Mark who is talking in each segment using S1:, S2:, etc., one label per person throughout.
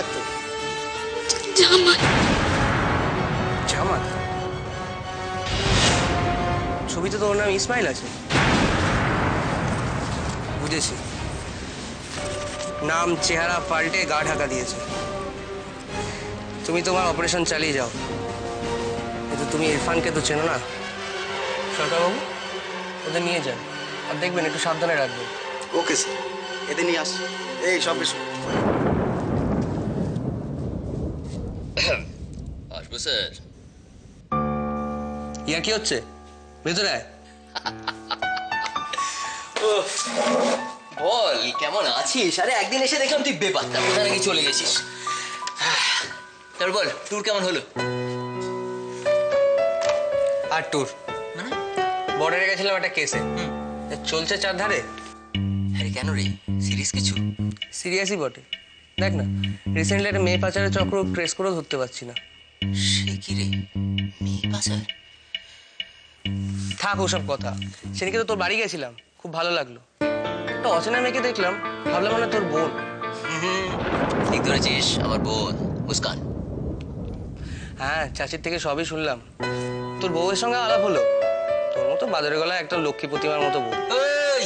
S1: রাখতো?
S2: জামাই।
S3: জামাই? ছবিতে তো ওর নাম ইসমাইল আছে। বুঝেছি, নাম চেহারা পাল্টে গা ঢাকা দিয়েছে। তুমি তোমার অপারেশন চালিয়ে যাও, কিন্তু তুমি ইরফানকে তো চেনো না। সরকারবাবু, ওদের নিয়ে যান, আর দেখবেন একটু সাবধানে রাখবেন।
S1: ওকে স্যার, এদের নিয়ে আসছি। এই সব এসো।
S4: আসবো স্যার।
S3: ইয়া কি হচ্ছে? ভেতরে আয়।
S4: বল কেমন আছিস? আরে একদিন এসে দেখলাম তুই বেপাত্তা, কোথা নাকি চলে গেছিস। তারপর বল, ট্যুর কেমন হলো?
S3: আর ট্যুর
S4: মানে?
S3: বর্ডারে গেছিলাম একটা কেসে, চলছে চারধারে।
S4: আরে কেন রে, সিরিয়াস কিছু?
S3: সিরিয়াসই বটে। দেখ না, রিসেন্টলি একটা মেয়ে পাচারের চক্র ট্রেস করেও ধরতে পারছি না।
S4: সে কি রে, মেয়ে পাচার?
S3: থাক ওসব কথা। সেদিকে তো তোর বাড়ি গেছিলাম, খুব ভালো লাগলো। একটা অচেনা মেয়েকে দেখলাম, ভাবলাম মানে তোর বোন।
S4: ঠিক ধরেছিস, আমার বোন মুস্কান।
S3: হ্যাঁ, চাচির থেকে সবই শুনলাম। তোর বউয়ের সঙ্গে আলাপ হলো, তোর মতো বাজারে গলায় একটা লক্ষ্মী প্রতিমার মতো বউ।
S4: এই,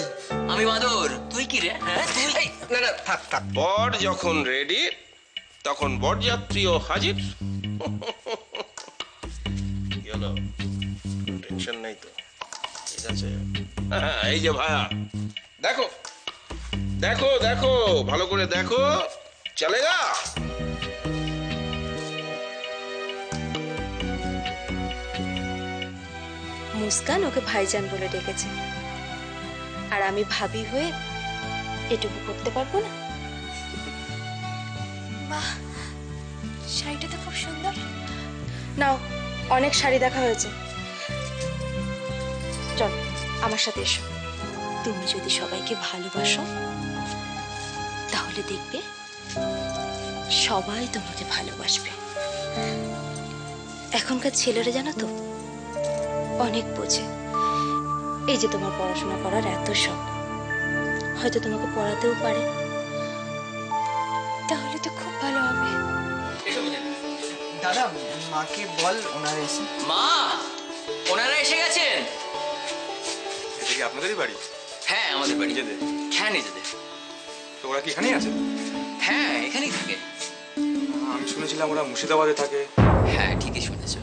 S4: আমি বাদর, তুই কি রে? হ্যাঁ তুই?
S3: না না, থাক থাক।
S5: বর যখন রেডি তখন বরযাত্রীও হাজির। কি হলো, টেনশন নেই তো? ঠিক আছে। এই যে ভায়া, দেখো দেখো দেখো, ভালো করে দেখো, চলেগা?
S2: মুস্কান ওকে ভাইজান বলে ডেকেছে, আর আমি ভাবি হয়ে এটুকু করতে পারবো না? বাহ, শাড়িটা তো খুব সুন্দর। নাও, অনেক শাড়ি দেখা হয়েছে, চল আমার সাথে এসো। তুমি যদি সবাইকে ভালোবাসো তাহলে দেখবে সবাই তোমাকে ভালোবাসবে। এখনকার ছেলেরা জানো তো অনেক বোঝে। এই যে তোমার পড়াশোনা করার এত শখ, হয়তো তোমাকে পড়াতেও পারে, তাহলে তো খুব ভালো হবে।
S1: দাদা, মাকে বল ওনারা এসে।
S4: মা, ওনারা এসে গেছেন।
S6: এটা কি আপনাদেরই বাড়ি?
S4: হ্যাঁ আমাদের বাড়ি।
S6: নিজেদের?
S4: হ্যাঁ নিজেদের।
S6: তো ওরা কি এখানেই আছে?
S4: হ্যাঁ এখানেই থাকে।
S6: আমি শুনেছিলাম ওরা মুর্শিদাবাদে থাকে।
S4: হ্যাঁ ঠিকই শুনেছ।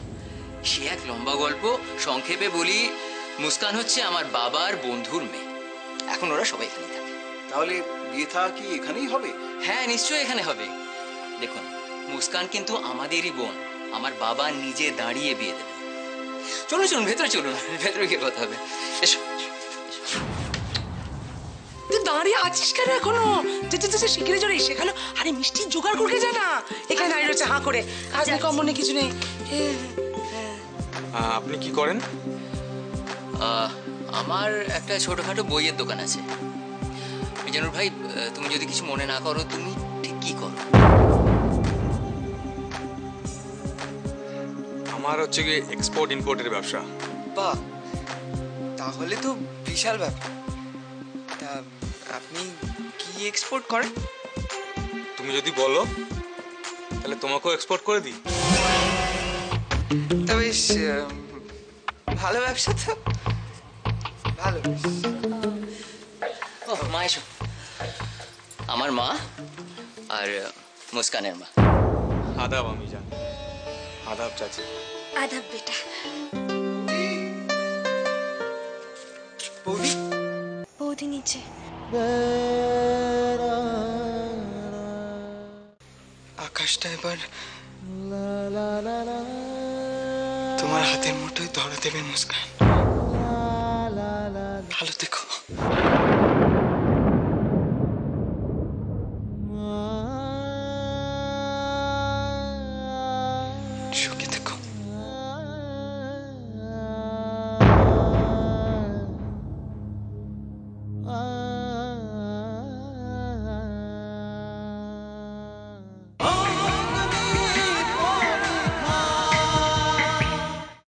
S4: সে এক লম্বা গল্প, সংক্ষেপে বলি, মুস্কান হচ্ছে আমার বাবার বন্ধুর মেয়ে। এখন ওরা সবাই এখানেই থাকে।
S1: তাহলে বিয়ে থা কি এখানেই হবে?
S4: হ্যাঁ নিশ্চয়ই এখানে হবে। দেখুন, মুস্কান কিন্তু আমাদেরই বোন, আমার বাবা নিজে দাঁড়িয়ে বিয়ে দেবে। চলুন চলুন, ভেতরে চলুন, ভেতরে গিয়ে কথা হবে। এসো।
S7: তুই দাঁড়িয়ে আছিস কেন এখনো? তুই তো শিগগিরি জোরে এসে গেল। আরে মিষ্টি জোগাড় করকে যা না, এখানে দাঁড়িয়ে রয়েছে হাঁ করে, কাজ নেই কম নেই কিছু নেই।
S6: আপনি কি করেন?
S4: আমার একটা ছোটখাটো বইয়ের দোকান আছে। মিজানুর ভাই, তুমি যদি কিছু মনে না করো, তুমি ঠিক কি করো?
S6: আমার হচ্ছে গিয়ে এক্সপোর্ট ইম্পোর্টের ব্যবসা।
S1: বাহ, তাহলে তো বিশাল ব্যাপার। তা আপনি কি এক্সপোর্ট করেন?
S6: তুমি যদি বলো তাহলে তোমাকেও এক্সপোর্ট করে দিই।
S1: তা বেশ ভালো ব্যবসা তো, ভালো।
S4: ও মা এসো। আমার মা আর মুস্কানের মা।
S6: আদাব আমি জানি। আদাব চাচি।
S2: আদাব বেটা।
S1: বৌদি,
S2: বৌদি নিচে।
S1: আকাশটা এবার তোমার হাতের মুঠোয় ধরে দেবে মুস্কান। ভালো থেকো।